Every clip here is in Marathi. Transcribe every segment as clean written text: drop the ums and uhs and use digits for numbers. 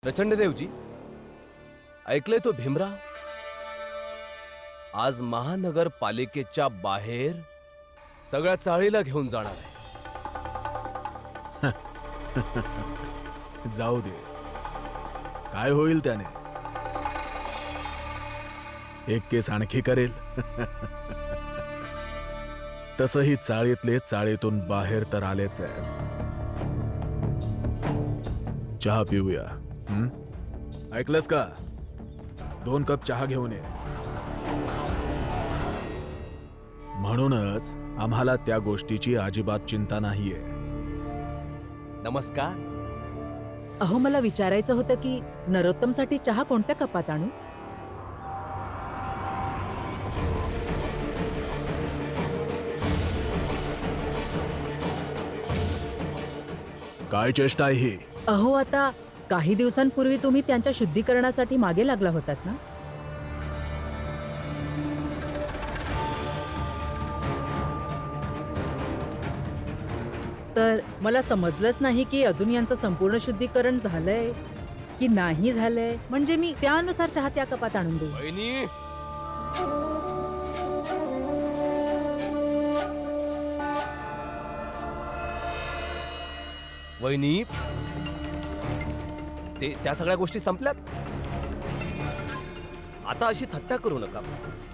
प्रचंड देवजी, ऐकलंय तो भीमराव आज महानगरपालिकेच्या बाहेर सगळ्या चाळीला घेऊन जाणार आहे. जाऊ दे, काय होईल त्याने? एक केस आणखी करेल. तसही चाळीतले चाळीतून बाहेर तर आलेच आहे. चहा पिऊया. ऐकलंस का? 2 कप चहा घेऊन ये. म्हणूनच आम्हाला त्या गोष्टीची अजिबात चिंता नाहीये. नमस्कार. अहो, मला विचारायचं होतं की नरोत्तमसाठी चहा कोणत्या कपात आणू? काय चेष्टा आहे ही? अहो, आता काही दिवसांपूर्वी तुम्ही त्यांच्या शुद्धीकरणासाठी मागे लागला होतात ना? तर मला समजलंच नाही की अजून यांचं संपूर्ण शुद्धीकरण झालंय की नाही झालंय. म्हणजे मी त्यानुसार चहा त्या कपात आणून देऊ. वहिनी, वहिनी, त्या सगळ्या गोष्टी संपल्यात. आता अशी थट्टा करू नका.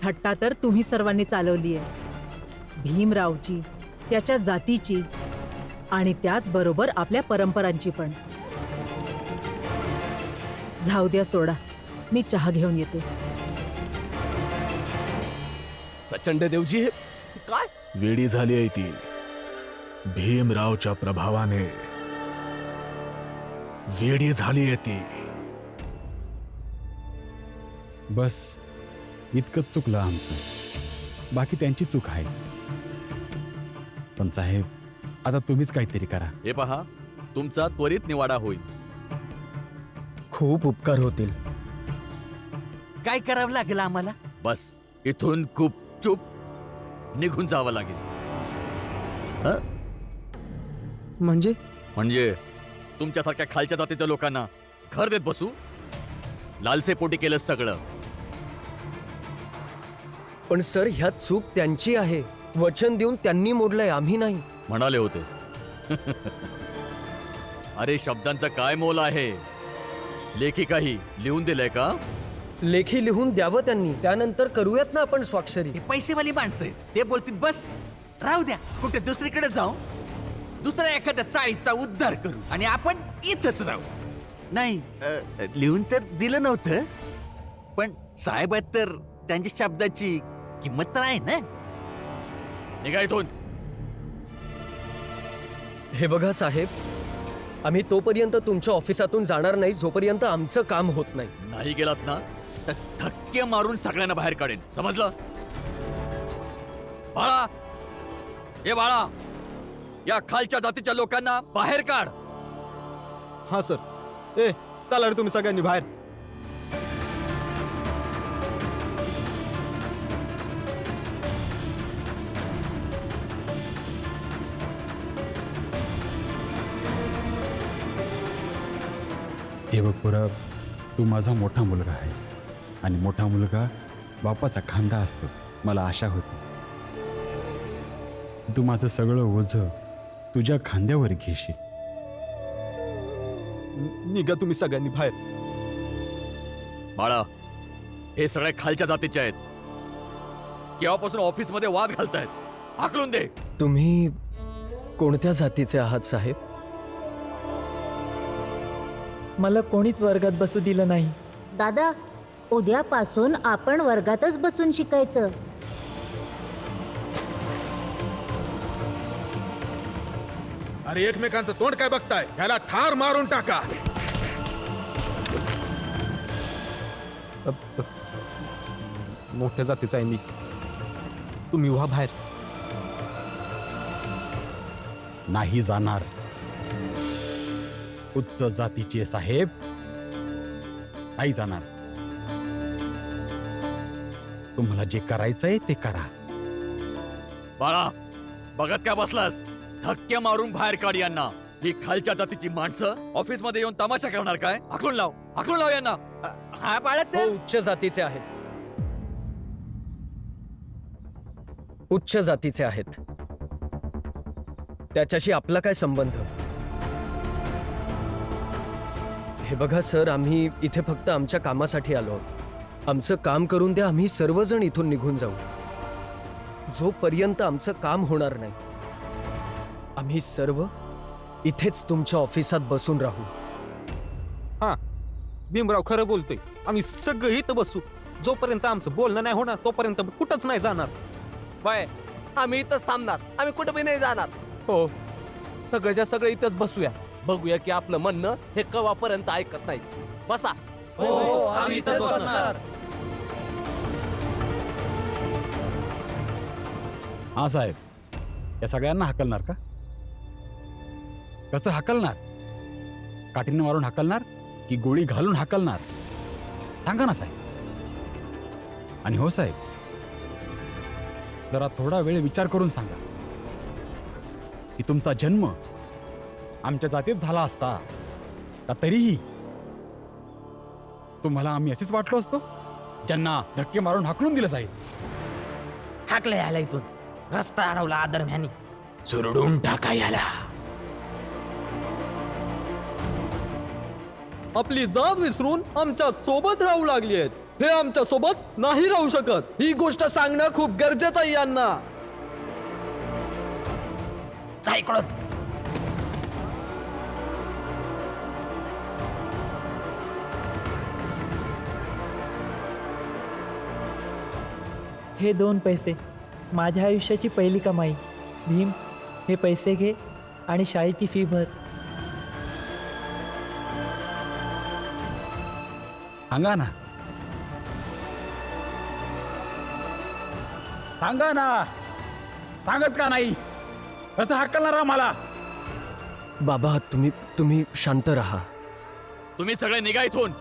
थट्टा तर तुम्ही सर्वांनी चालवली आहे. भीमरावची, त्याच्या जातीची आणि त्याचबरोबर आपल्या परंपरांची पण. जाऊ द्या, सोडा. मी चहा घेऊन येते. प्रचंड देवजी, हे काय? वेडी झाली आहे ती. भीमरावच्या प्रभावाने वेडी झाली आहे ती. बस इतकंच चुकलं आमचं. बाकी त्यांची चूक आहे. पण साहेब, आता तुम्हीच काहीतरी करा. हे पहा, तुमचा त्वरित निवाडा होईल. खूप उपकार होतील. काय करावं लागेल आम्हाला? बस इथून खूप चूप निघून जावं लागेल. म्हणजे तुमच्यासारख्या खालच्या जातीच्या लोकांना घर देत बसू? लालसेपोटी केलं सगळं. पण सर, ह्यात चूक त्यांची आहे. वचन देऊन त्यांनी मोडलंय, आम्ही नाही. म्हणाले होते. अरे, शब्दांचं काय मोल आहे? लेखी काही लिहून दिलंय का? लेखी लिहून द्यावं त्यांनी, त्यानंतर करूयात ना आपण स्वाक्षरी. हे पैसेवाली माणसं आहेत. ते बोलतील बस राहू द्या, कुठे दुसरीकडे जाऊ, दुसऱ्या एखाद्या चाळीचा उद्धार करू आणि आपण इथंच राहू. नाही, लिहून तर दिलं नव्हतं, पण साहेब आहेत तर त्यांच्या शब्दाची किंमत तर आहे ना. निघा इथून. हे बघा साहेब, आम्ही तोपर्यंत तुमच्या ऑफिसातून जाणार नाही जोपर्यंत आमचं काम होत नाही. नाही गेलात ना तर धक्के मारून सगळ्यांना बाहेर काढेन, समजलं? बाळा, हे बाळा, या खालच्या जातीच्या लोकांना बाहेर काढ. हा सर. ए, चला रे तुम्ही सगळ्यांनी बाहेर. हे बघ पुरब, तू माझा मोठा मुलगा आहेस आणि मोठा मुलगा बापाचा खांदा असतो. मला आशा होती तू माझं सगळं ओझं तुझ्या खांद्यावर घेशील. निघा तुम्ही सगळ्यांनी बाहेर. बाळा, हे सगळे खालच्या जातीचे आहेत. केव्हापासून ऑफिसमध्ये वाद घालतायत? हाकलून दे. तुम्ही कोणत्या जातीचे आहात साहेब? मला कोणीच वर्गात बसू दिलं नाही. दादा, उद्यापासून आपण वर्गातच बसून शिकायचं. अरे, एकमेकांचं तोंड काय बघताय? ह्याला ठार मारून टाका. मोठ्या जातीचा आहे मी. तुम्ही व्हा बाहेर. नाही जाणार. उच्च जातीचे साहेब नाही जाणार. तुम्हाला जे करायचंय ते करा. बाळा, बघत काय बसलास? धक्के मारून बाहेर काढ यांना. ही खालच्या जातीची माणसं ऑफिस मध्ये येऊन तमाशा करणार काय? आखलून लाव यांना. हा बाळात हो, उच्च जातीचे आहेत. उच्च जातीचे आहेत. त्याच्याशी आपला काय संबंध? हे बघा सर, आम्ही इथे फक्त आमच्या कामासाठी आलो आहोत. आमचं काम करून द्या, आम्ही सर्वजण इथून निघून जाऊ. जोपर्यंत आमचं काम होणार नाही, आम्ही सर्व इथेच तुमच्या ऑफिसात बसून राहू. हा, भीमराव खरं बोलतोय. आम्ही सगळे इथं बसू. जोपर्यंत आमचं बोलणं नाही होणार तोपर्यंत कुठंच नाही जाणार. बाय, आम्ही इथंच थांबणार. आम्ही कुठं बी नाही जाणार. हो, सगळ्याच्या सगळे इथंच बसूया. बघूया की आपलं म्हणणं हे कवापर्यंत ऐकत नाही. बसा. आम्ही इथंच बसणार. हा साहेब, या सगळ्यांना हाकलणार का? कसं हाकलणार? काठीने मारून हाकलणार की गोळी घालून हाकलणार? सांगा ना साहेब. आणि हो साहेब, जरा थोडा वेळ विचार करून सांगा की तुमचा जन्म आमच्या जातीत झाला असता का तरीही तुम्हाला आम्ही असेच वाटलो असतो, ज्यांना धक्के मारून हाकलून दिलं जाईल? हाकले याला इथून. रस्ता अडवला आदरम्यानी. सुरडून टाका याला. आपली जात विसरून आमच्या सोबत राहू लागली आहेत. हे आमच्या सोबत नाही राहू शकत. ही गोष्ट सांगणं खूप गरजेचं आहे यांना. जा इकडून. हे 2 पैसे, माझ्या आयुष्याची पहिली कमाई. भीम, हे पैसे घे आणि शाळेची फी भर. सांगा ना, सांगा ना. सांगत का नाही? कसं हाकलणार आम्हाला? बाबा, तुम्ही शांत राहा. तुम्ही सगळे निघा इथून.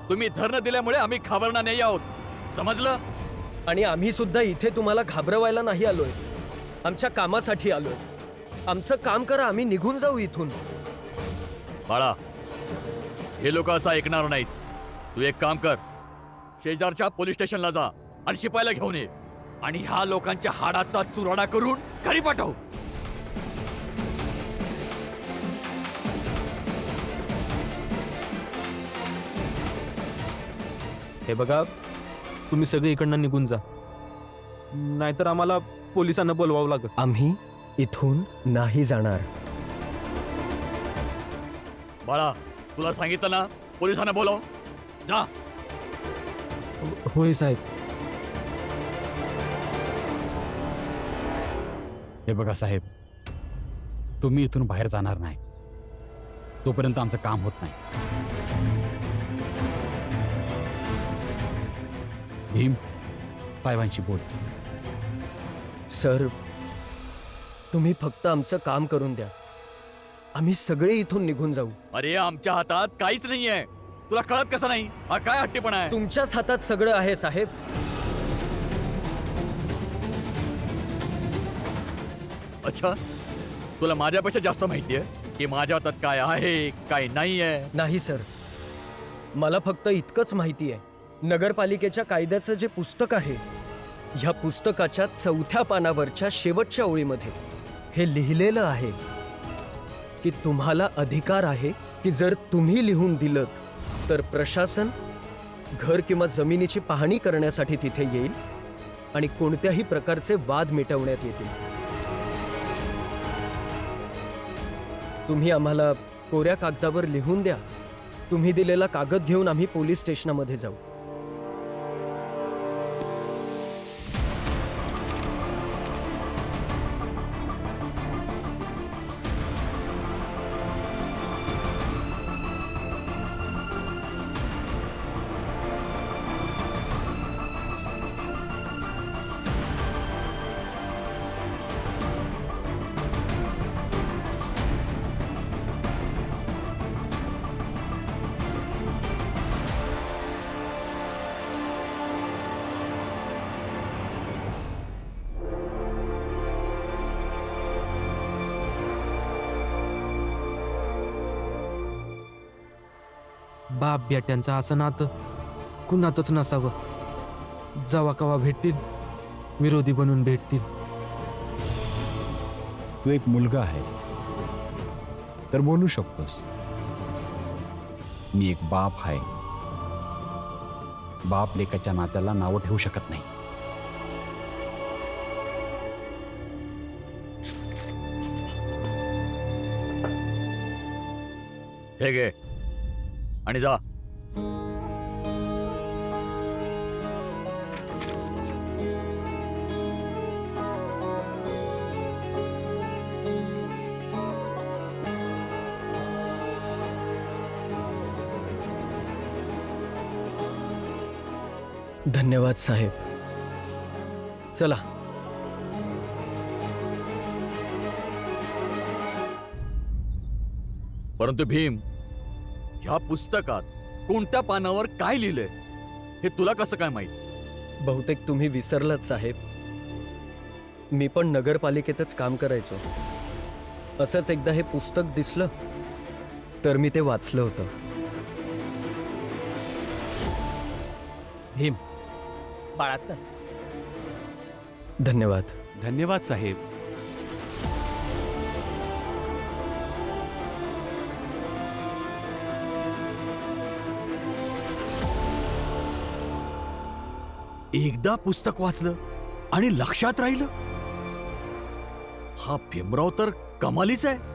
तुम्ही धरण दिल्यामुळे आम्ही घाबरणार नाही आहोत. समजलं? आणि आम्ही सुद्धा इथे तुम्हाला घाबरवायला नाही आलोय. आमच्या कामासाठी आलोय. आमचं काम करा, आम्ही निघून जाऊ इथून. बाळा, हे लोक असं ऐकणार नाहीत. तू एक काम कर, शेजारच्या पोलीस स्टेशनला जा आणि शिपायला घेऊन ये आणि ह्या लोकांच्या हाडाचा चुराडा करून घरी पाठव. हे बघा, तुम्ही सगळे इकडनं निघून जा, नाहीतर आम्हाला पोलिसांना बोलवावं लागेल. आम्ही इथून नाही जाणार. बाळा, तुला सांगितलं ना, पोलिसांना बोलव. जा. होय साहेब. हे बघा साहेब, तुम्ही इथून बाहेर जाणार नाही तोपर्यंत आमचं काम होत नाही. भीम, साहेबांशी बोल. सर, तुम्ही फक्त आमचं काम करून द्या. आम्ही सगळे इथून निघून जाऊ. अरे, आमच्या हातात काहीच नाहीये. तुला कळत कसं नाही? हा काय हट्टीपणा आहे? तुमच्याच हातात सगळं आहे साहेब. अच्छा, तुला माझ्यापेक्षा जास्त माहितीये की माझ्या हातात काय आहे काय नाहीये? नाही सर, मला फक्त इतकंच माहिती आहे. नगरपालिकेच्या कायद्याचं जे पुस्तक आहे, ह्या पुस्तकाच्या 4थ्या पानावरच्या शेवटच्या ओळीमध्ये हे लिहिलेलं आहे की तुम्हाला अधिकार आहे की जर तुम्ही लिहून दिलं तर प्रशासन घर किंवा जमिनीची पाहणी करण्यासाठी तिथे येईल आणि कोणत्याही प्रकारचे वाद मिटवण्यात येतील. तुम्ही आम्हाला कोऱ्या कागदावर लिहून द्या. तुम्ही दिलेला कागद घेऊन आम्ही पोलीस स्टेशनमध्ये जाऊ. बाप बेट्यांचं असं नातं कुणाचंच नसावं. जेव्हा कवा भेटतील विरोधी बनून भेटतील. तू एक मुलगा आहेस तर बोलू शकतोस. मी एक बाप आहे. बाप लेकाच्या नात्याला नावं ठेवू शकत नाही. हे घे आणि जा. धन्यवाद साहेब. चला. परंतु भीम, ह्या पुस्तकात कोणत्या पानावर काय लिहिलंय हे तुला कसं काय माहित? बहुतेक तुम्ही विसरलात साहेब. मी पण नगरपालिकेतच काम करायचो. असंच एकदा हे पुस्तक दिसलं तर मी ते वाचलं होतं. भीम, बाळाचं धन्यवाद. धन्यवाद साहेब. एकदा पुस्तक वाचलं आणि लक्षात राहिलं. हा भीमराव तर कमालीच आहे.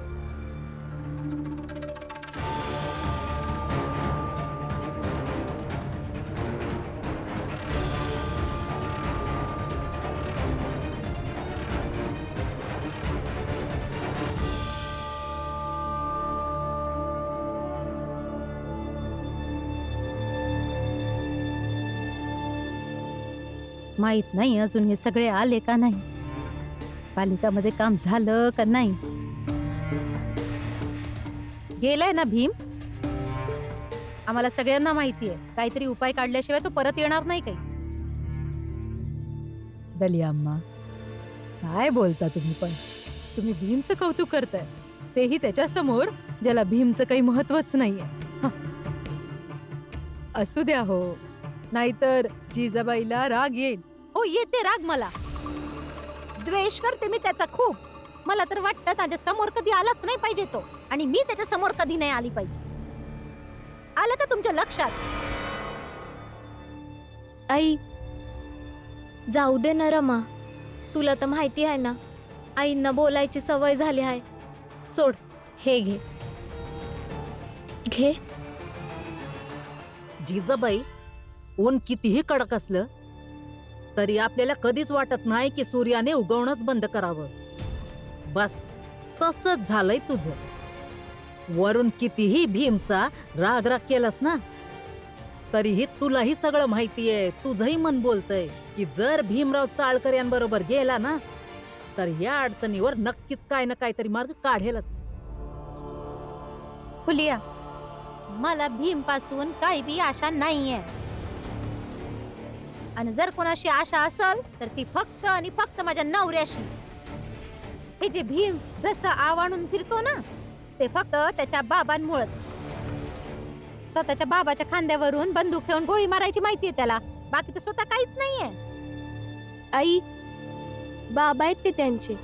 माहित नाही अजून हे सगळे आले का नाही, पालिकामध्ये काम झालं का नाही. गेलाय ना भीम? आम्हाला सगळ्यांना माहिती आहे, काहीतरी उपाय काढल्याशिवाय तो परत येणार नाही. काही दलिया अम्मा, काय बोलता तुम्ही? पण तुम्ही भीमचं कौतुक करताय, तेही त्याच्या समोर ज्याला भीमचं काही महत्वच नाहीये. असू द्या हो, नाहीतर जिजाबाईला राग येईल. हो, येते राग मला. द्वेष करते मी त्याचा खूप. मला तर वाटतं माझ्या समोर कधी आलाच नाही पाहिजे तो, आणि मी त्याच्या समोर कधी नाही आली पाहिजे. आलं का तुमच्या लक्षात? आई, जाऊ दे ना रमा. तुला तर माहिती आहे ना, आईंना बोलायची सवय झाली आहे. सोड, हे घे घे. जिजाबाई, ऊन कितीही कडक असलं तरी आपल्याला कधीच वाटत नाही की सूर्याने उगवणंच बंद करावं. बस तसंच झालंय तुझं. वरून कितीही भीमचा राग राग केलास ना, तरीही तुलाही सगळं माहितीये. तुझंही मन बोलतंय की जर भीमराव चाळकर यांबरोबर गेला ना, तर या अडचणीवर नक्कीच काय ना काहीतरी मार्ग काढेलच. फुलिया, मला भीम पासून काही बी आशा नाहीये, आणि जर कोणाशी आशा असेल तर ती फक्त आणि फक्त माझ्या नवऱ्याशी. हे जे भीम जसं आवाणून फिरतो ना, ते फक्त त्याच्या बाबांमुळेच. स्वतःच्या बाबाच्या खांद्यावरून बंदूक ठेवून गोळी मारायची माहितीये त्याला, बाकी तर स्वतः काहीच नाहीये. आई, बाबा आहेत ते त्यांचे,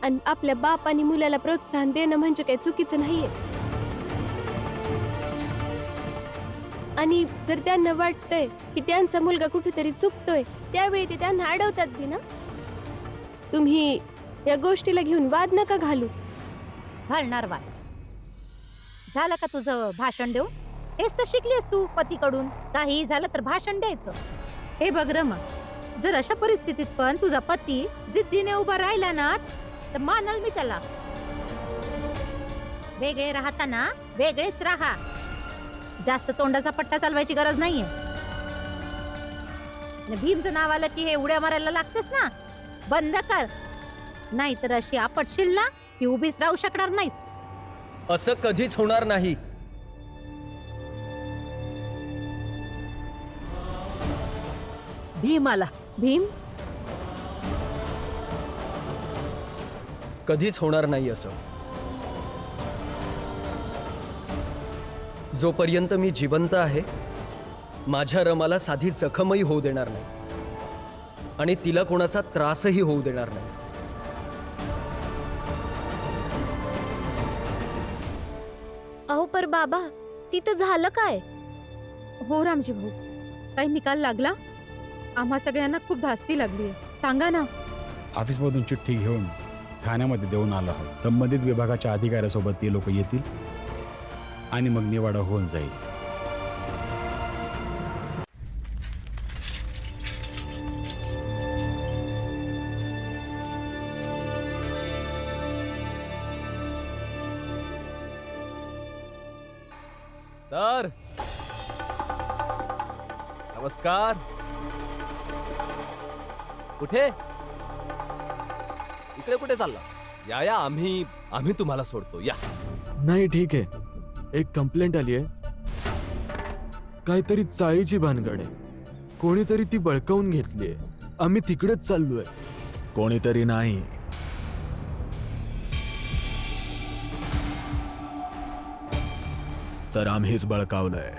आणि आपल्या बापानी मुलाला प्रोत्साहन देणं म्हणजे काही चुकीचं नाहीये. आणि जर त्यांना वाटतंय की त्यांचा मुलगा कुठेतरी चुकतोय, त्यावेळी ते त्यांना अडवतात बी ना. तुम्ही या गोष्टीला घेऊन वाद नका घालू. घालणार वाद? झालं का तुझं भाषण देऊ? हेच तर शिकलीस तू पतीकडून, काही झालं तर भाषण द्यायचं. हे बघ रमा, जर अशा परिस्थितीत पण तुझा पती जिद्दीने उभा राहिला ना, तर मानल मी त्याला. वेगळे राहताना वेगळेच राहा. जास्त तोंडाचा पट्टा चालवायची गरज नाहीये. भीमचं नाव आलं की हे उड्या मारायला लागतेस ना, बंद कर. नाहीतर अशी आपटशील ना की उभीच राहू शकणार नाहीस. असं कधीच होणार नाही. भीम आला. भीम, कधीच होणार नाही असं. जोपर्यंत मी जिवंत आहे माझ्या रमाला साधी जखमही होऊ देणार नाही आणि तिला कोणाचा त्रासही होऊ देणार नाही. अहो पर बाबा तिथं झालं काय? हो रामजी भाऊ, काही निकाल लागला? आम्हा सगळ्यांना खूप धास्ती लागली सांगा ना. ऑफिसमधून चिठ्ठी घेऊन ठाण्यामध्ये देऊन आलो आहोत. संबंधित विभागाच्या अधिकाऱ्यासोबत ते लोक येतील आणि मग निवाडा होऊन जाईल. सर नमस्कार. कुठे इकडे कुठे चालला? या या आम्ही तुम्हाला सोडतो या. नाही ठीक आहे. एक कंप्लेंट आली आहे. काहीतरी चाळीची भानगड आहे. कोणीतरी ती बळकावून घेतली आहे. आम्ही तिकडेच चाललोय. कोणीतरी नाही, तर आम्हीच बळकावलंय.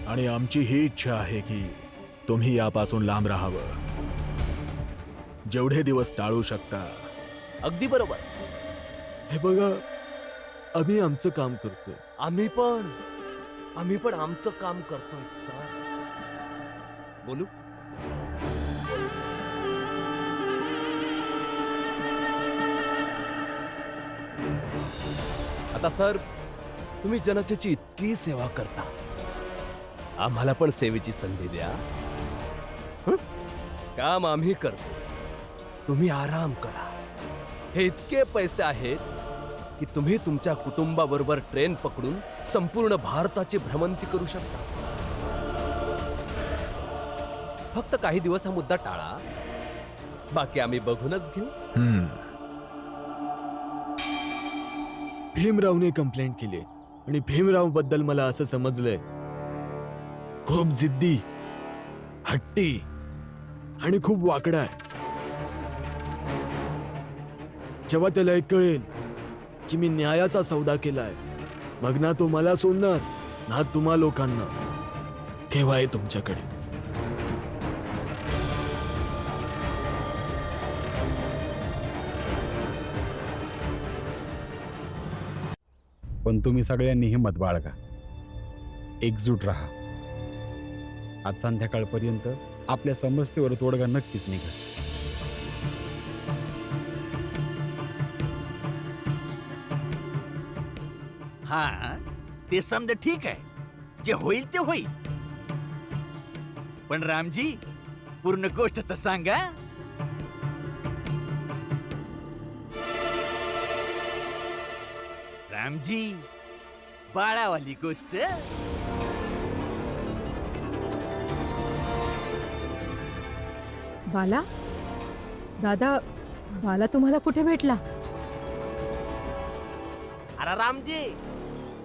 आणि आमची ही इच्छा आहे की तुम्ही यापासून लांब राहावं. जेवढे दिवस टाळू शकता. अगदी बरोबर. हे बघा, आम्ही आमचं काम करतोय. आम्ही पण आमचं काम करतोय सर. बोलू? आता सर तुम्ही जनतेची इतकी सेवा करता, आम्हाला पण सेवेची संधी द्या. हं? काम आम्ही करतो, तुम्ही आराम करा. हे इतके पैसे आहेत की तुम्ही तुमच्या कुटुंबाबरोबर ट्रेन पकडून संपूर्ण भारताची भ्रमंती करू शकता. फक्त काही दिवस हा मुद्दा टाळा, बाकी आम्ही बघूनच घेऊ. भीमरावने कंप्लेंट केली आणि भीमराव बद्दल मला असं समजलंय खूप जिद्दी, हट्टी आणि खूप वाकडा आहे. जेव्हा त्याला एक कळेल की मी न्यायाचा सौदा केलाय, मग ना तो मला सोडणार ना तुम्हा लोकांना. केव्हा आहे तुमच्याकडेच. पण तुम्ही सगळ्यांनी हिंमत बाळगा, एकजूट राहा. आज संध्याकाळपर्यंत आपल्या समस्येवर तोडगा नक्कीच निघेल. हा ते समजा ठीक आहे. जे होईल ते होईल. पण रामजी पूर्ण गोष्ट तर सांगा. रामजी बाळावाली गोष्ट. बाला, दादा, बाला तुम्हाला कुठे भेटला? अरे रामजी,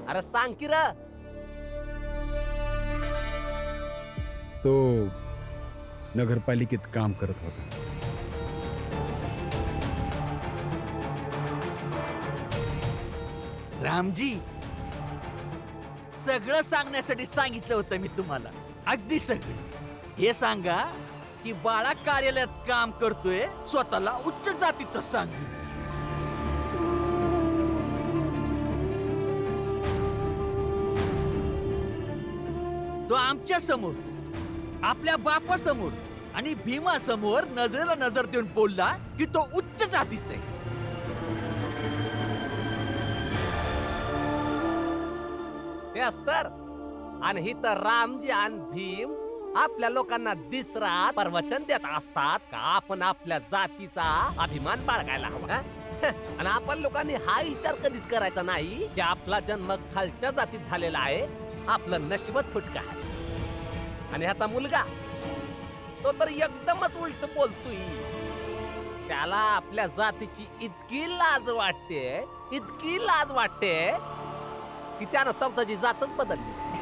अरे सांग की र. तो नगरपालिकेत काम करत होता. रामजी सगळं सांगण्यासाठी सांगितलं होतं मी तुम्हाला. अगदी सगळं. हे सांगा की बाळा कार्यालयात काम करतोय, स्वतःला उच्च जातीचं सांग. तो आमच्या समोर, आपल्या बापासमोर आणि भीमासमोर नजरेला नजर देऊन बोलला की तो उच्च जातीचा आहे. तेच तर. आणि ही तर रामजी आणि भीम आपल्या लोकांना दिसरा प्रवचन देत असतात का आपण आपल्या जातीचा अभिमान बाळगायला हवा. आणि आपण लोकांनी हा विचार कधीच करायचा नाही की आपला जन्म खालच्या जातीत झालेला आहे, आपलं नशीबच फुटका आहे. आणि ह्याचा मुलगा तो तर एकदमच उलट बोलतोय. त्याला आपल्या जातीची इतकी लाज वाटते, इतकी लाज वाटते की त्यानं स्वतःची जातच बदलली.